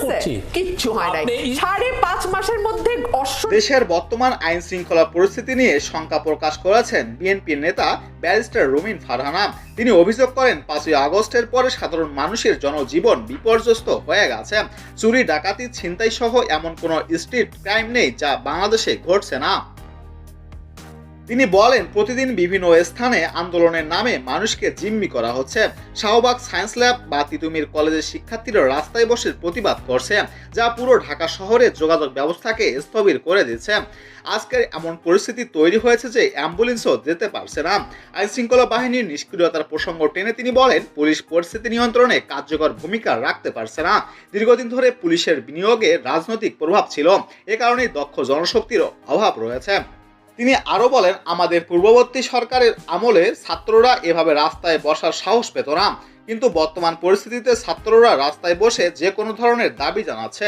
করছি, কিচ্ছু হয় নাই। 5.5 মাসের মধ্যে দেশের বর্তমান আইন শৃঙ্খলা পরিস্থিতি নিয়ে শঙ্কা প্রকাশ করেছেন বিএনপির নেতা ব্যারিস্টার রুমিন ফারহানা। তিনি অভিযোগ করেন 5ই আগস্টের পরে সাধারণ মানুষের জনজীবন বিপর্যস্ত হয়ে গেছে। চুরি, ডাকাতি, ছিনতাই সহ এমন কোনো স্ট্রিট ক্রাইম নেই যা বাংলাদেশে ঘটছে না। তিনি বলেন, প্রতিদিন বিভিন্ন স্থানে আন্দোলনের নামে মানুষকে জিম্মি করা হচ্ছে। শাহবাগ সায়েন্স ল্যাব বা তিতুমির কলেজের শিক্ষার্থীরা রাস্তায় বসে প্রতিবাদ করছে, যা পুরো ঢাকা শহরে যোগাযোগ ব্যবস্থাকে স্থবির করে দিচ্ছে। আজকের এমন পরিস্থিতি তৈরি হয়েছে যে অ্যাম্বুলেন্সও যেতে পারছে না। আইন শৃঙ্খলা বাহিনীর নিষ্ক্রিয়তার প্রসঙ্গ টেনে তিনি বলেন, পুলিশ পরিস্থিতি নিয়ন্ত্রণে কার্যকর ভূমিকা রাখতে পারছে না। দীর্ঘদিন ধরে পুলিশের বিনিয়োগে রাজনৈতিক প্রভাব ছিল, এ কারণেই দক্ষ জনশক্তির অভাব রয়েছে। তিনি আরো বলেন, আমাদের পূর্ববর্তী সরকারের আমলে ছাত্ররা এভাবে রাস্তায় বসার সাহস পেত না, কিন্তু বর্তমান পরিস্থিতিতে ছাত্ররা রাস্তায় বসে যে কোনো ধরনের দাবি জানাচ্ছে।